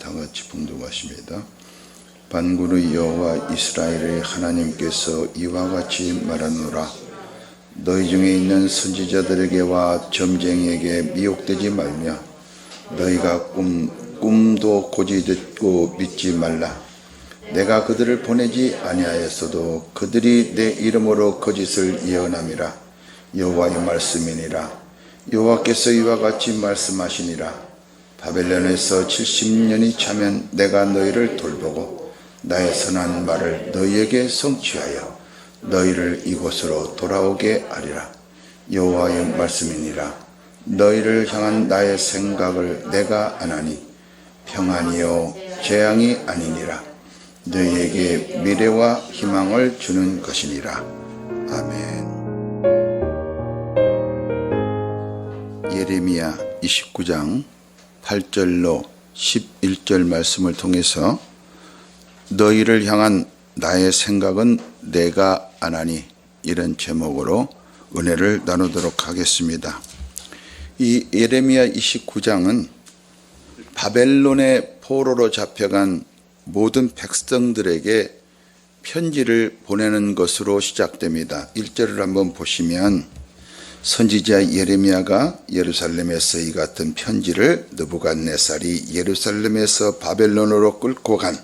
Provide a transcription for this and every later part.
다 같이 봉독하십니다. 만군의 여호와 이스라엘의 하나님께서 이와 같이 말하노라. 너희 중에 있는 선지자들에게와 점쟁이에게 미혹되지 말며 너희가 꿈도 고지 듣고 믿지 말라. 내가 그들을 보내지 아니하였어도 그들이 내 이름으로 거짓을 예언함이라. 여호와의 말씀이니라. 여호와께서 이와 같이 말씀하시니라. 바벨론에서 70년이 차면 내가 너희를 돌보고 나의 선한 말을 너희에게 성취하여 너희를 이곳으로 돌아오게 하리라. 여호와의 말씀이니라. 너희를 향한 나의 생각을 내가 아나니 평안이요 재앙이 아니니라. 너희에게 미래와 희망을 주는 것이니라. 아멘. 예레미야 29장 8절로 11절 말씀을 통해서 너희를 향한 나의 생각은 내가 아나니, 이런 제목으로 은혜를 나누도록 하겠습니다. 이 예레미야 29장은 바벨론의 포로로 잡혀간 모든 백성들에게 편지를 보내는 것으로 시작됩니다. 1절을 한번 보시면 선지자 예레미야가 예루살렘에서 이 같은 편지를 느부갓네살이 예루살렘에서 바벨론으로 끌고 간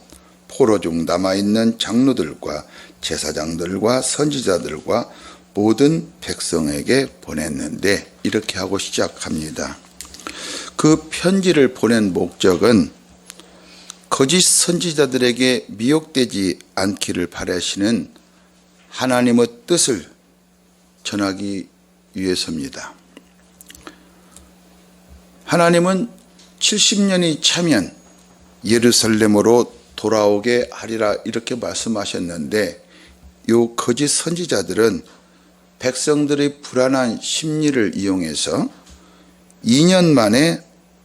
포로 중 남아있는 장로들과 제사장들과 선지자들과 모든 백성에게 보냈는데, 이렇게 하고 시작합니다. 그 편지를 보낸 목적은 거짓 선지자들에게 미혹되지 않기를 바라시는 하나님의 뜻을 전하기 위해서입니다. 하나님은 70년이 차면 예루살렘으로 돌아오게 하리라, 이렇게 말씀하셨는데, 이 거짓 선지자들은 백성들의 불안한 심리를 이용해서 2년 만에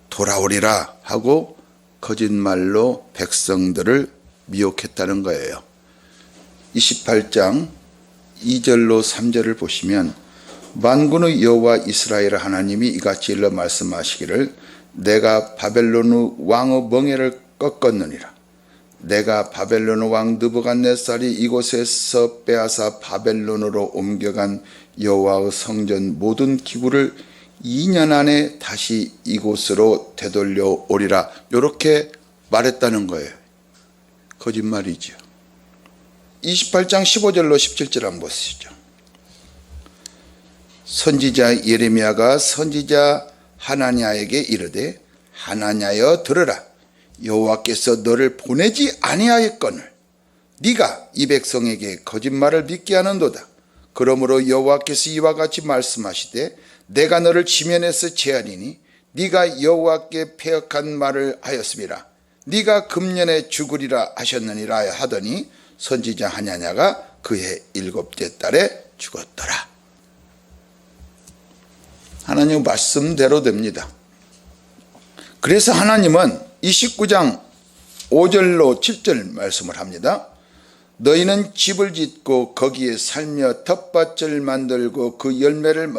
돌아오리라 하고 거짓말로 백성들을 미혹했다는 거예요. 28장 2절로 3절을 보시면 만군의 여호와 이스라엘 하나님이 이같이 일러 말씀하시기를 내가 바벨론의 왕의 멍에를 꺾었느니라. 내가 바벨론 왕 느부갓네살이 이곳에서 빼앗아 바벨론으로 옮겨간 여호와의 성전 모든 기구를 2년 안에 다시 이곳으로 되돌려 오리라, 이렇게 말했다는 거예요. 거짓말이죠. 28장 15절로 17절 한번 보시죠. 선지자 예레미야가 선지자 하나냐에게 이르되 하나냐여 들으라. 여호와께서 너를 보내지 아니하였거늘 네가 이 백성에게 거짓말을 믿게 하는도다. 그러므로 여호와께서 이와 같이 말씀하시되 내가 너를 지면에서 제하리니 네가 여호와께 패역한 말을 하였음이라. 네가 금년에 죽으리라 하셨느니라 하더니 선지자 하나냐가 그해 7째 달에 죽었더라. 하나님 말씀대로 됩니다. 그래서 하나님은 29장 5절로 7절 말씀을 합니다. 너희는 집을 짓고 거기에 살며 텃밭을 만들고 그 열매를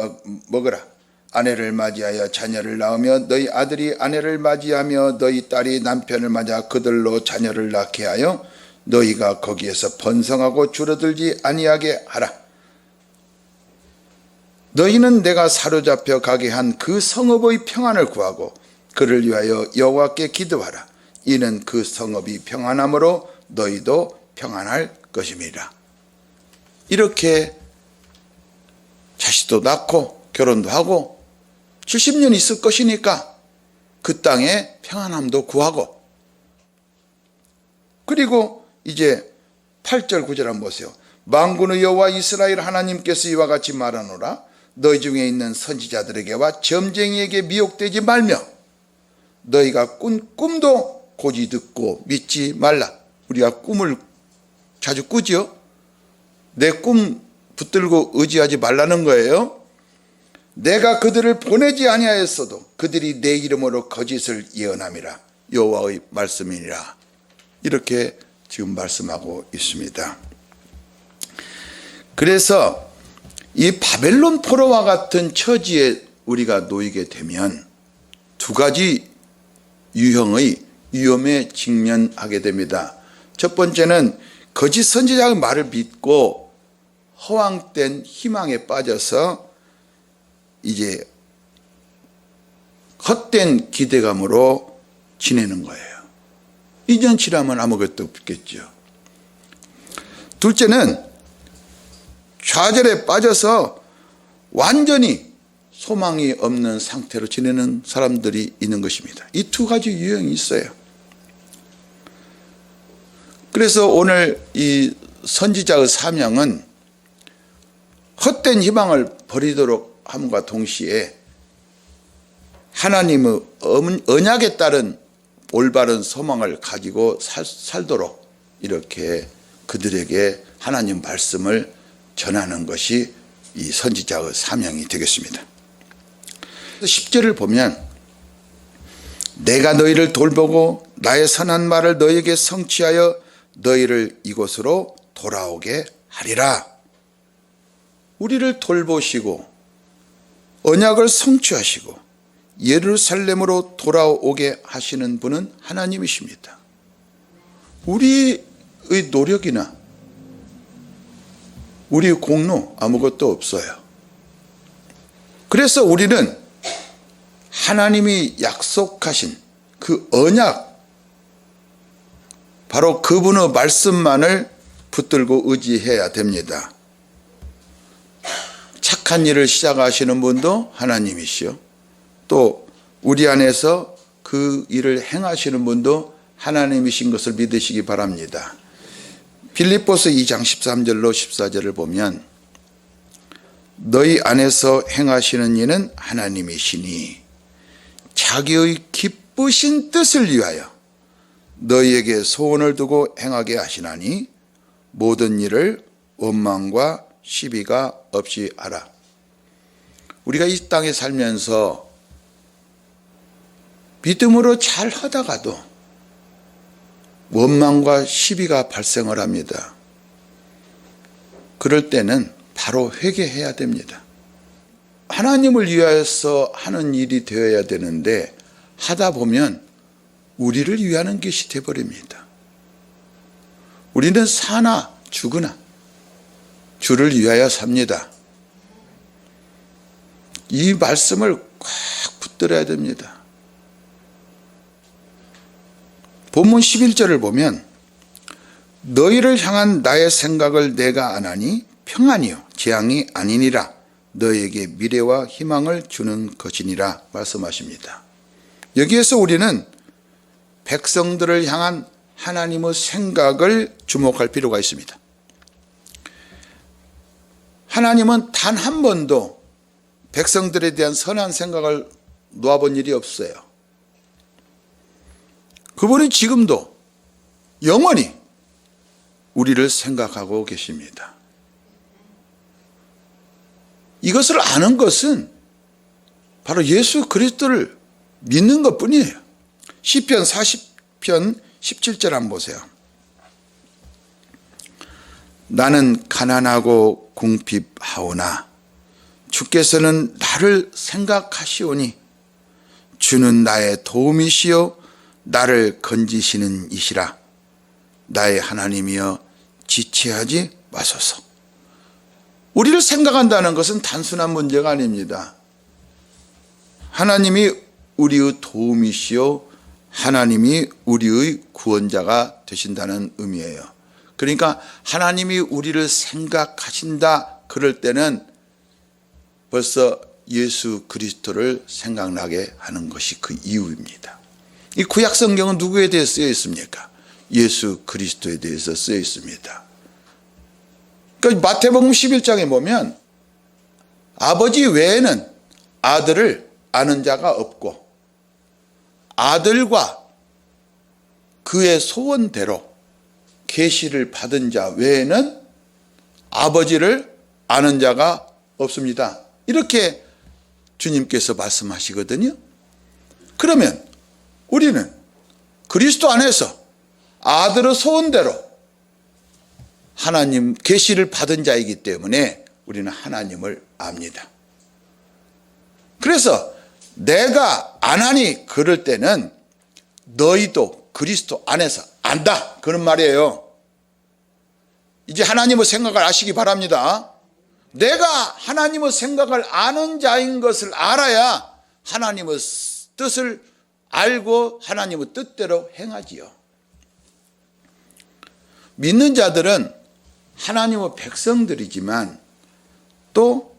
먹으라. 아내를 맞이하여 자녀를 낳으며 너희 아들이 아내를 맞이하며 너희 딸이 남편을 맞아 그들로 자녀를 낳게 하여 너희가 거기에서 번성하고 줄어들지 아니하게 하라. 너희는 내가 사로잡혀 가게 한 그 성읍의 평안을 구하고 그를 위하여 여호와께 기도하라. 이는 그 성읍이 평안함으로 너희도 평안할 것임이라. 이렇게 자식도 낳고 결혼도 하고 70년 있을 것이니까 그 땅에 평안함도 구하고, 그리고 이제 8절 9절 한번 보세요. 만군의 여호와 이스라엘 하나님께서 이와 같이 말하노라. 너희 중에 있는 선지자들에게와 점쟁이에게 미혹되지 말며 너희가 꾼 꿈도 고지 듣고 믿지 말라. 우리가 꿈을 자주 꾸죠. 내 꿈 붙들고 의지하지 말라는 거예요. 내가 그들을 보내지 아니하였어도 그들이 내 이름으로 거짓을 예언함이라. 여호와의 말씀이니라. 이렇게 지금 말씀하고 있습니다. 그래서 이 바벨론 포로와 같은 처지에 우리가 놓이게 되면 두 가지 유형의 위험에 직면하게 됩니다. 첫 번째는 거짓 선지자의 말을 믿고 허황된 희망에 빠져서 이제 헛된 기대감으로 지내는 거예요. 2년 지나면 아무것도 없겠죠. 둘째는 좌절에 빠져서 완전히 소망이 없는 상태로 지내는 사람들이 있는 것입니다. 이 두 가지 유형이 있어요. 그래서 오늘 이 선지자의 사명은 헛된 희망을 버리도록 함과 동시에 하나님의 언약에 따른 올바른 소망을 가지고 살도록 이렇게 그들에게 하나님 말씀을 전하는 것이 이 선지자의 사명이 되겠습니다. 10절을 보면 내가 너희를 돌보고 나의 선한 말을 너희에게 성취하여 너희를 이곳으로 돌아오게 하리라. 우리를 돌보시고 언약을 성취하시고 예루살렘으로 돌아오게 하시는 분은 하나님이십니다. 우리의 노력이나 우리의 공로 아무것도 없어요. 그래서 우리는 하나님이 약속하신 그 언약, 바로 그분의 말씀만을 붙들고 의지해야 됩니다. 착한 일을 시작하시는 분도 하나님이시요, 또 우리 안에서 그 일을 행하시는 분도 하나님이신 것을 믿으시기 바랍니다. 빌립보서 2장 13절로 14절을 보면 너희 안에서 행하시는 이는 하나님이시니 자기의 기쁘신 뜻을 위하여 너희에게 소원을 두고 행하게 하시나니 모든 일을 원망과 시비가 없이 하라. 우리가 이 땅에 살면서 믿음으로 잘 하다가도 원망과 시비가 발생을 합니다. 그럴 때는 바로 회개해야 됩니다. 하나님을 위하여서 하는 일이 되어야 되는데 하다 보면 우리를 위하는 것이 되어버립니다. 우리는 사나 죽으나 주를 위하여 삽니다. 이 말씀을 꽉 붙들어야 됩니다. 본문 11절을 보면 너희를 향한 나의 생각을 내가 아나니 평안이요 재앙이 아니니라 너희에게 미래와 희망을 주는 것이니라 말씀하십니다. 여기에서 우리는 백성들을 향한 하나님의 생각을 주목할 필요가 있습니다. 하나님은 단 한 번도 백성들에 대한 선한 생각을 놓아본 일이 없어요. 그분이 지금도 영원히 우리를 생각하고 계십니다. 이것을 아는 것은 바로 예수 그리스도를 믿는 것뿐이에요. 시편 40편 17절 한번 보세요. 나는 가난하고 궁핍하오나 주께서는 나를 생각하시오니 주는 나의 도움이시요 나를 건지시는 이시라. 나의 하나님이여 지체하지 마소서. 우리를 생각한다는 것은 단순한 문제가 아닙니다. 하나님이 우리의 도움이시요 하나님이 우리의 구원자가 되신다는 의미예요. 그러니까 하나님이 우리를 생각하신다 그럴 때는 벌써 예수 그리스도를 생각나게 하는 것이 그 이유입니다. 이 구약 성경은 누구에 대해 쓰여 있습니까? 예수 그리스도에 대해서 쓰여 있습니다. 그러니까 마태복음 11장에 보면 아버지 외에는 아들을 아는 자가 없고 아들과 그의 소원대로 계시를 받은 자 외에는 아버지를 아는 자가 없습니다. 이렇게 주님께서 말씀하시거든요. 그러면 우리는 그리스도 안에서 아들의 소원대로 하나님 계시를 받은 자이기 때문에 우리는 하나님을 압니다. 그래서 내가 안 하니 그럴 때는 너희도 그리스도 안에서 안다, 그런 말이에요. 이제 하나님의 생각을 아시기 바랍니다. 내가 하나님의 생각을 아는 자인 것을 알아야 하나님의 뜻을 알고 하나님의 뜻대로 행하지요. 믿는 자들은 하나님의 백성들이지만 또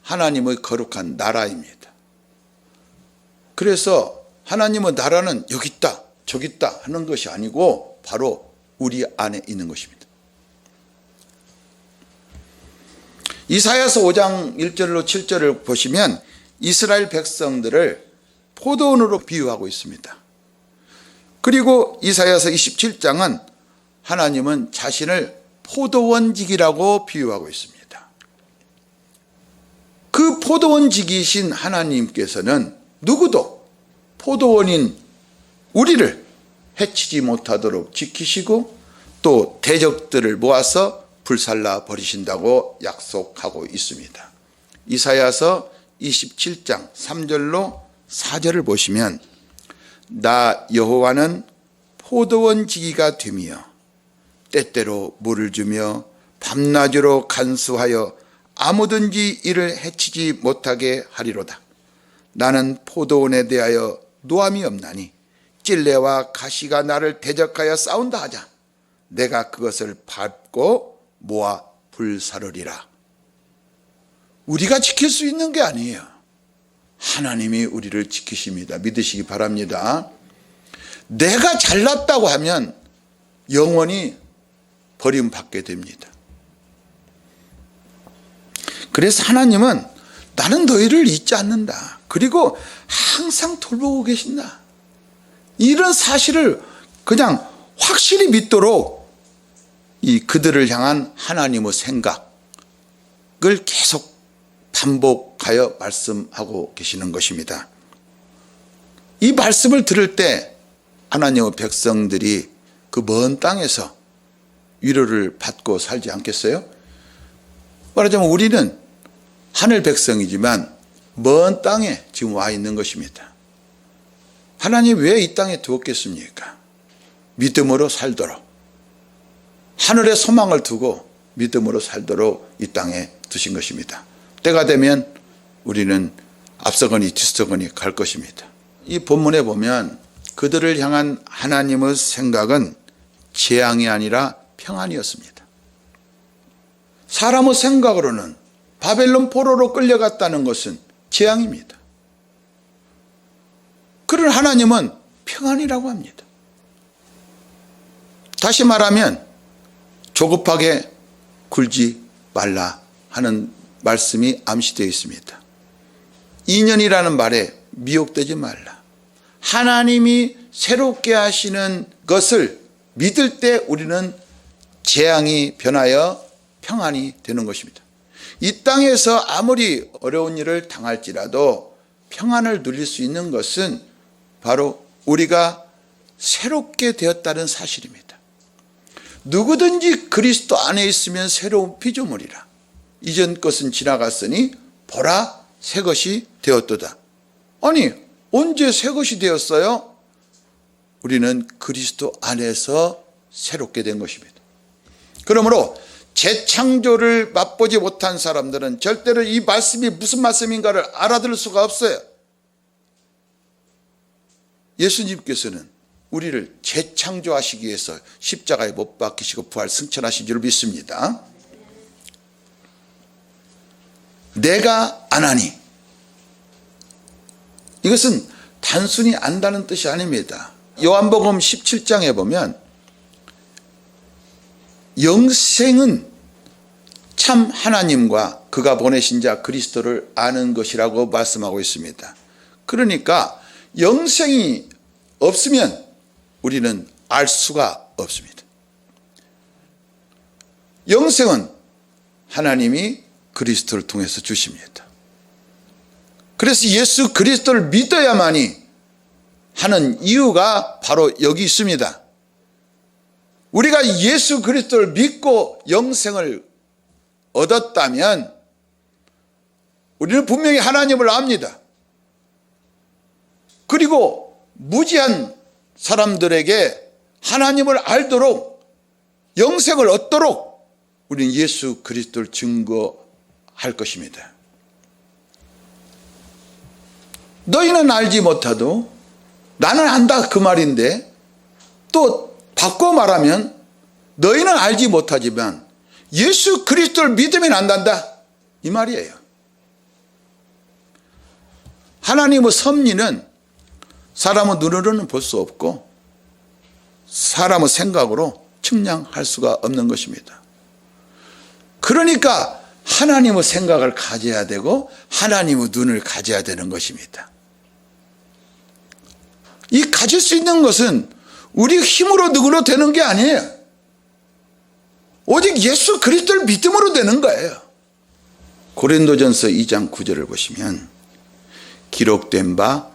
하나님의 거룩한 나라입니다. 그래서 하나님의 나라는 여기 있다 저기 있다 하는 것이 아니고 바로 우리 안에 있는 것입니다. 이사야서 5장 1절로 7절을 보시면 이스라엘 백성들을 포도원으로 비유하고 있습니다. 그리고 이사야서 27장은 하나님은 자신을 포도원직이라고 비유하고 있습니다. 그 포도원직이신 하나님께서는 누구도 포도원인 우리를 해치지 못하도록 지키시고 또 대적들을 모아서 불살라 버리신다고 약속하고 있습니다. 이사야서 27장 3절로 4절을 보시면 나 여호와는 포도원지기가 되며 때때로 물을 주며 밤낮으로 간수하여 아무든지 이를 해치지 못하게 하리로다. 나는 포도원에 대하여 노함이 없나니 찔레와 가시가 나를 대적하여 싸운다 하자. 내가 그것을 밟고 모아 불사르리라. 우리가 지킬 수 있는 게 아니에요. 하나님이 우리를 지키십니다. 믿으시기 바랍니다. 내가 잘났다고 하면 영원히 버림받게 됩니다. 그래서 하나님은 나는 너희를 잊지 않는다. 그리고 항상 돌보고 계신다. 이런 사실을 그냥 확실히 믿도록 이 그들을 향한 하나님의 생각을 계속 반복하여 말씀하고 계시는 것입니다. 이 말씀을 들을 때 하나님의 백성들이 그 먼 땅에서 위로를 받고 살지 않겠어요? 말하자면 우리는 하늘 백성이지만 먼 땅에 지금 와 있는 것입니다. 하나님 왜 이 땅에 두었겠습니까? 믿음으로 살도록, 하늘에 소망을 두고 믿음으로 살도록 이 땅에 두신 것입니다. 때가 되면 우리는 앞서거니 뒤서거니 갈 것입니다. 이 본문에 보면 그들을 향한 하나님의 생각은 재앙이 아니라 평안이었습니다. 사람의 생각으로는 바벨론 포로로 끌려갔다는 것은 재앙입니다. 그런 하나님은 평안이라고 합니다. 다시 말하면 조급하게 굴지 말라 하는 말씀이 암시되어 있습니다. 인연이라는 말에 미혹되지 말라. 하나님이 새롭게 하시는 것을 믿을 때 우리는 재앙이 변하여 평안이 되는 것입니다. 이 땅에서 아무리 어려운 일을 당할지라도 평안을 누릴 수 있는 것은 바로 우리가 새롭게 되었다는 사실입니다. 누구든지 그리스도 안에 있으면 새로운 피조물이라. 이전 것은 지나갔으니 보라 새 것이 되었도다. 아니 언제 새 것이 되었어요? 우리는 그리스도 안에서 새롭게 된 것입니다. 그러므로 재창조를 맛보지 못한 사람들은 절대로 이 말씀이 무슨 말씀인가를 알아들을 수가 없어요. 예수님께서는 우리를 재창조하시기 위해서 십자가에 못 박히시고 부활 승천하신 줄 믿습니다. 내가 안하니, 이것은 단순히 안다는 뜻이 아닙니다. 요한복음 17장에 보면 영생은 참 하나님과 그가 보내신 자 그리스도를 아는 것이라고 말씀하고 있습니다. 그러니까 영생이 없으면 우리는 알 수가 없습니다. 영생은 하나님이 그리스도를 통해서 주십니다. 그래서 예수 그리스도를 믿어야만이 하는 이유가 바로 여기 있습니다. 우리가 예수 그리스도를 믿고 영생을 얻었다면 우리는 분명히 하나님을 압니다. 그리고 무지한 사람들에게 하나님을 알도록 영생을 얻도록 우리는 예수 그리스도를 증거할 것입니다. 너희는 알지 못하도 나는 안다 그 말인데, 또 바꿔 말하면 너희는 알지 못하지만 예수 그리스도를 믿으면 안단다 이 말이에요. 하나님의 섭리는 사람의 눈으로는 볼 수 없고 사람의 생각으로 측량할 수가 없는 것입니다. 그러니까 하나님의 생각을 가져야 되고 하나님의 눈을 가져야 되는 것입니다. 이 가질 수 있는 것은 우리 힘으로 누구로 되는 게 아니에요. 오직 예수 그리스도를 믿음으로 되는 거예요. 고린도전서 2장 9절을 보시면 기록된 바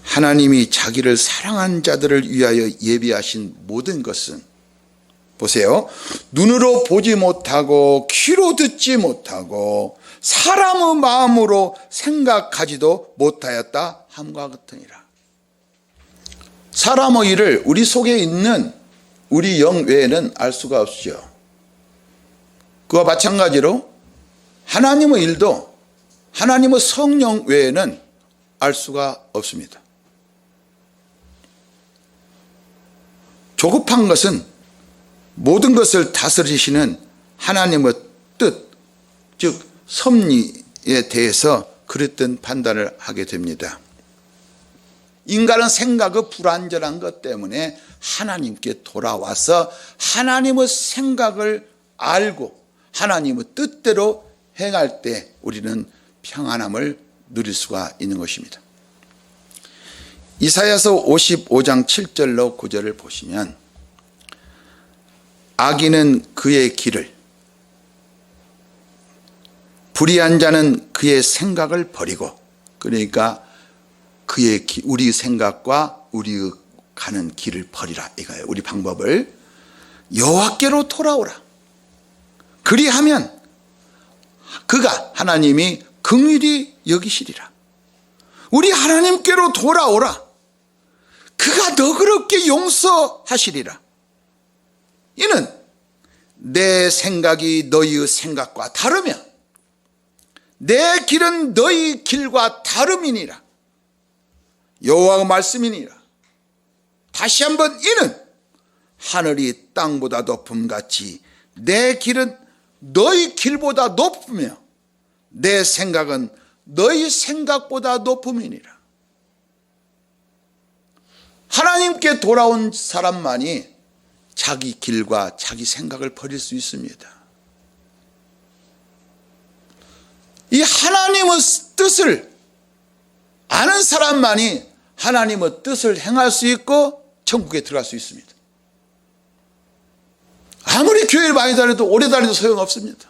하나님이 자기를 사랑한 자들을 위하여 예비하신 모든 것은, 보세요, 눈으로 보지 못하고 귀로 듣지 못하고 사람의 마음으로 생각하지도 못하였다 함과 같으니라. 사람의 일을 우리 속에 있는 우리 영 외에는 알 수가 없죠. 그와 마찬가지로 하나님의 일도 하나님의 성령 외에는 알 수가 없습니다. 조급한 것은 모든 것을 다스리시는 하나님의 뜻, 즉 섭리에 대해서 그랬던 판단을 하게 됩니다. 인간은 생각의 불완전한 것 때문에 하나님께 돌아와서 하나님의 생각을 알고 하나님의 뜻대로 행할 때 우리는 평안함을 누릴 수가 있는 것입니다. 이사야서 55장 7절로 9절을 보시면 악인은 그의 길을, 불의한 자는 그의 생각을 버리고, 그러니까 우리 생각과 우리 가는 길을 버리라 이거예요. 우리 방법을 여호와께로 돌아오라. 그리하면 그가 하나님이 긍휼히 여기시리라. 우리 하나님께로 돌아오라. 그가 너그럽게 용서하시리라. 이는 내 생각이 너희의 생각과 다르며 내 길은 너희 길과 다름이니라. 여호와의 말씀이니라. 다시 한번 이는 하늘이 땅보다 높음같이 내 길은 너희 길보다 높으며 내 생각은 너희 생각보다 높음이니라. 하나님께 돌아온 사람만이 자기 길과 자기 생각을 버릴 수 있습니다. 이 하나님의 뜻을 아는 사람만이 하나님의 뜻을 행할 수 있고 천국에 들어갈 수 있습니다. 아무리 교회를 많이 다녀도 오래 다녀도 소용없습니다.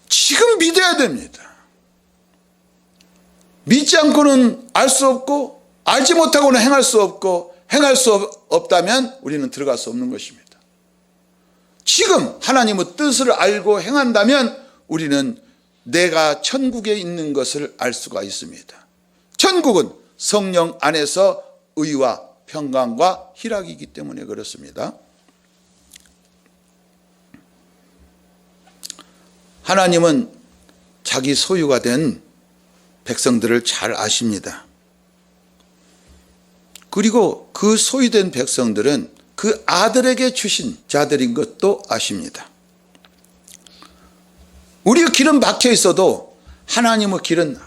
지금 믿어야 됩니다. 믿지 않고는 알 수 없고 알지 못하고는 행할 수 없고 행할 수 없다면 우리는 들어갈 수 없는 것입니다. 지금 하나님의 뜻을 알고 행한다면 우리는 내가 천국에 있는 것을 알 수가 있습니다. 천국은 성령 안에서 의와 평강과 희락이기 때문에 그렇습니다. 하나님은 자기 소유가 된 백성들을 잘 아십니다. 그리고 그 소유된 백성들은 그 아들에게 주신 자들인 것도 아십니다. 우리의 길은 막혀 있어도 하나님의 길은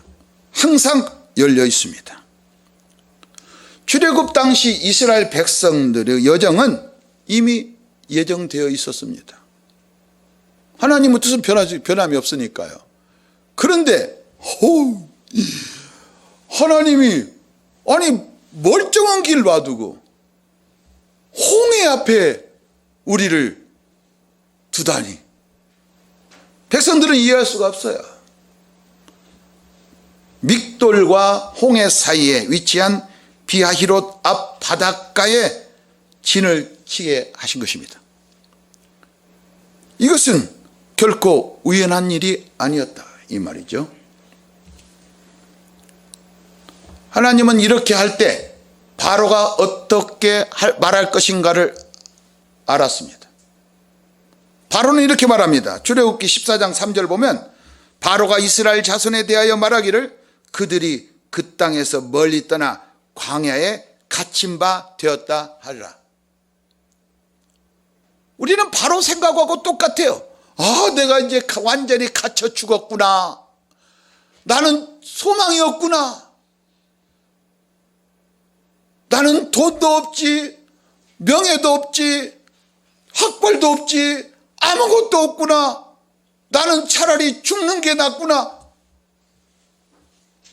항상 열려 있습니다. 출애굽 당시 이스라엘 백성들의 여정은 이미 예정되어 있었습니다. 하나님의 뜻은 변함이 없으니까요. 그런데 하나님이 멀쩡한 길 놔두고 홍해 앞에 우리를 두다니 백성들은 이해할 수가 없어요. 믹돌과 홍해 사이에 위치한 비하히롯 앞 바닷가에 진을 치게 하신 것입니다. 이것은 결코 우연한 일이 아니었다 이 말이죠. 하나님은 이렇게 할 때 바로가 어떻게 말할 것인가를 알았습니다. 바로는 이렇게 말합니다. 출애굽기 14장 3절 보면 바로가 이스라엘 자손에 대하여 말하기를 그들이 그 땅에서 멀리 떠나 광야에 갇힌 바 되었다 하리라. 우리는 바로 생각하고 똑같아요. 내가 이제 완전히 갇혀 죽었구나. 나는 소망이 없구나. 나는 돈도 없지, 명예도 없지, 학벌도 없지, 아무것도 없구나. 나는 차라리 죽는 게 낫구나.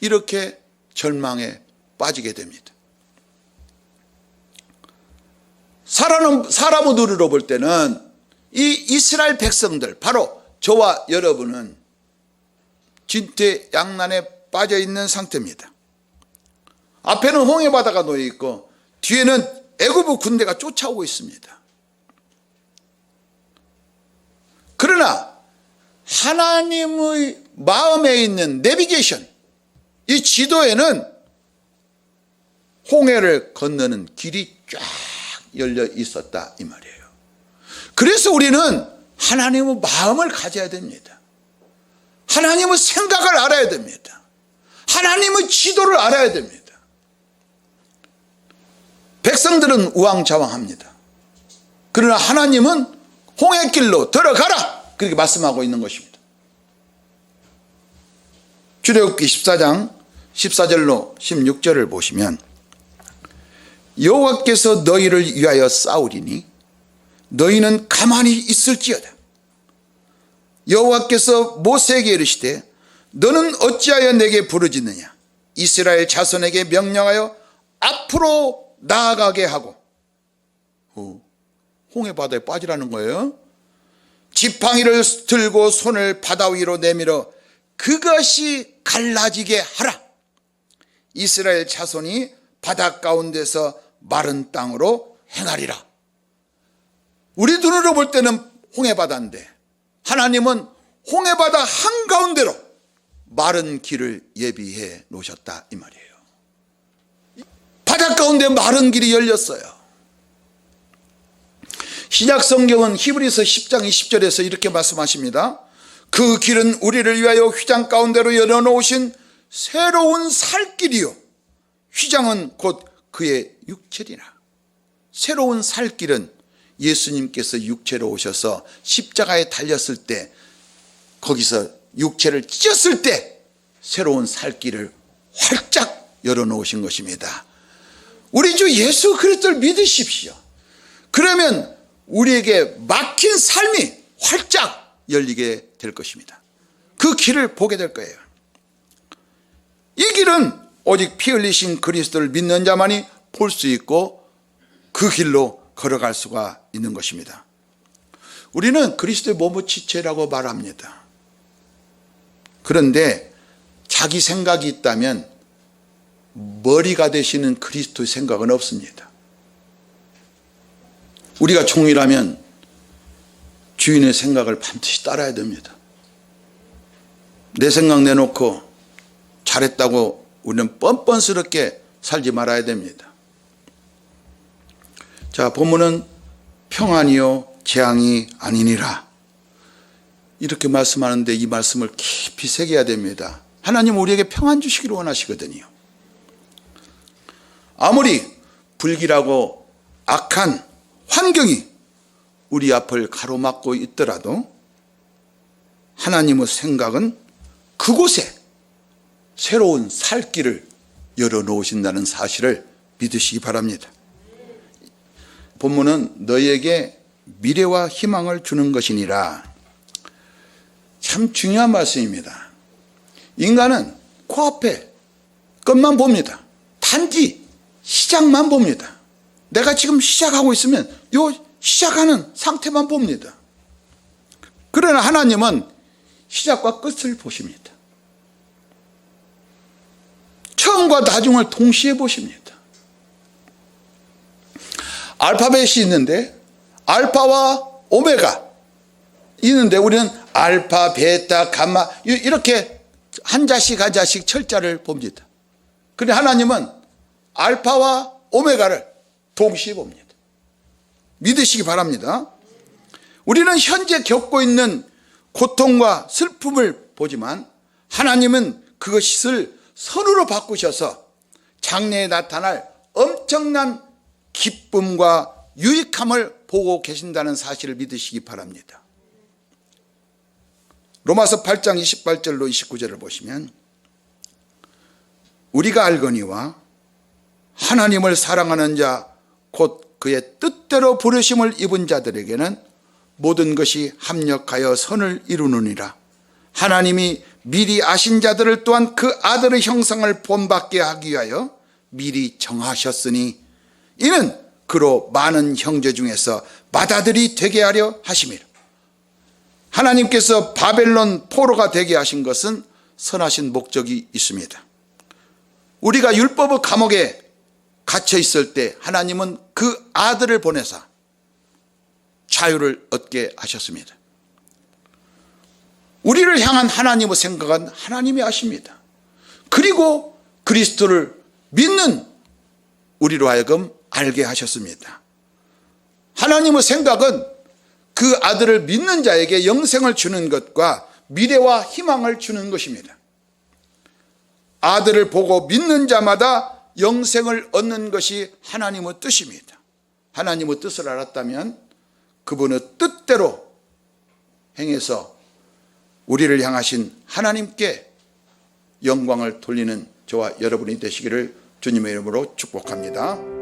이렇게 절망에 빠지게 됩니다. 사람으로 볼 때는 이 이스라엘 백성들, 바로 저와 여러분은 진퇴양난에 빠져 있는 상태입니다. 앞에는 홍해바다가 놓여 있고 뒤에는 애굽의 군대가 쫓아오고 있습니다. 그러나 하나님의 마음에 있는 내비게이션, 이 지도에는 홍해를 건너는 길이 쫙 열려 있었다 이 말이에요. 그래서 우리는 하나님의 마음을 가져야 됩니다. 하나님의 생각을 알아야 됩니다. 하나님의 지도를 알아야 됩니다. 백성들은 우왕좌왕합니다. 그러나 하나님은 홍해길로 들어가라 그렇게 말씀하고 있는 것입니다. 출애굽기 14장 14절로 16절을 보시면 여호와께서 너희를 위하여 싸우리니 너희는 가만히 있을지어다. 여호와께서 모세에게 이르시되 너는 어찌하여 내게 부르짖느냐. 이스라엘 자손에게 명령하여 앞으로 나아가게 하고, 홍해바다에 빠지라는 거예요. 지팡이를 들고 손을 바다 위로 내밀어 그것이 갈라지게 하라. 이스라엘 자손이 바다 가운데서 마른 땅으로 행하리라. 우리 눈으로 볼 때는 홍해바다인데 하나님은 홍해바다 한가운데로 마른 길을 예비해 놓으셨다 이 말이에요. 바다 가운데 마른 길이 열렸어요. 신약 성경은 히브리서 10장 20절에서 이렇게 말씀하십니다. 그 길은 우리를 위하여 휘장 가운데로 열어놓으신 새로운 살 길이요, 휘장은 곧 그의 육체리라. 새로운 살 길은 예수님께서 육체로 오셔서 십자가에 달렸을 때, 거기서 육체를 찢었을 때 새로운 살 길을 활짝 열어놓으신 것입니다. 우리 주 예수 그리스도를 믿으십시오. 그러면 우리에게 막힌 삶이 활짝 열리게 될 것입니다. 그 길을 보게 될 거예요. 이 길은 오직 피 흘리신 그리스도를 믿는 자만이 볼 수 있고 그 길로 걸어갈 수가 있는 것입니다. 우리는 그리스도의 몸의 지체라고 말합니다. 그런데 자기 생각이 있다면 머리가 되시는 그리스도의 생각은 없습니다. 우리가 종이라면 주인의 생각을 반드시 따라야 됩니다. 내 생각 내놓고 잘했다고 우리는 뻔뻔스럽게 살지 말아야 됩니다. 자, 본문은 평안이요 재앙이 아니니라 이렇게 말씀하는데 이 말씀을 깊이 새겨야 됩니다. 하나님 우리에게 평안 주시기를 원하시거든요. 아무리 불길하고 악한 환경이 우리 앞을 가로막고 있더라도 하나님의 생각은 그곳에 새로운 살 길을 열어놓으신다는 사실을 믿으시기 바랍니다. 본문은 너희에게 미래와 희망을 주는 것이니라. 참 중요한 말씀입니다. 인간은 코앞에 것만 봅니다. 단지 시작만 봅니다. 내가 지금 시작하고 있으면 요 시작하는 상태만 봅니다. 그러나 하나님은 시작과 끝을 보십니다. 처음과 나중을 동시에 보십니다. 알파벳이 있는데 알파와 오메가 있는데 우리는 알파, 베타, 감마 이렇게 한 자씩 한 자씩 철자를 봅니다. 그런데 하나님은 알파와 오메가를 동시에 봅니다. 믿으시기 바랍니다. 우리는 현재 겪고 있는 고통과 슬픔을 보지만 하나님은 그것을 선으로 바꾸셔서 장래에 나타날 엄청난 기쁨과 유익함을 보고 계신다는 사실을 믿으시기 바랍니다. 로마서 8장 28절로 29절을 보시면 우리가 알거니와 하나님을 사랑하는 자 곧 그의 뜻대로 부르심을 입은 자들에게는 모든 것이 합력하여 선을 이루느니라. 하나님이 미리 아신 자들을 또한 그 아들의 형상을 본받게 하기 위하여 미리 정하셨으니 이는 그로 많은 형제 중에서 맏아들이 되게 하려 하심이라. 하나님께서 바벨론 포로가 되게 하신 것은 선하신 목적이 있습니다. 우리가 율법의 감옥에 갇혀 있을 때 하나님은 그 아들을 보내사 자유를 얻게 하셨습니다. 우리를 향한 하나님의 생각은 하나님이 아십니다. 그리고 그리스도를 믿는 우리로 하여금 알게 하셨습니다. 하나님의 생각은 그 아들을 믿는 자에게 영생을 주는 것과 미래와 희망을 주는 것입니다. 아들을 보고 믿는 자마다 영생을 얻는 것이 하나님의 뜻입니다. 하나님의 뜻을 알았다면 그분의 뜻대로 행해서 우리를 향하신 하나님께 영광을 돌리는 저와 여러분이 되시기를 주님의 이름으로 축복합니다.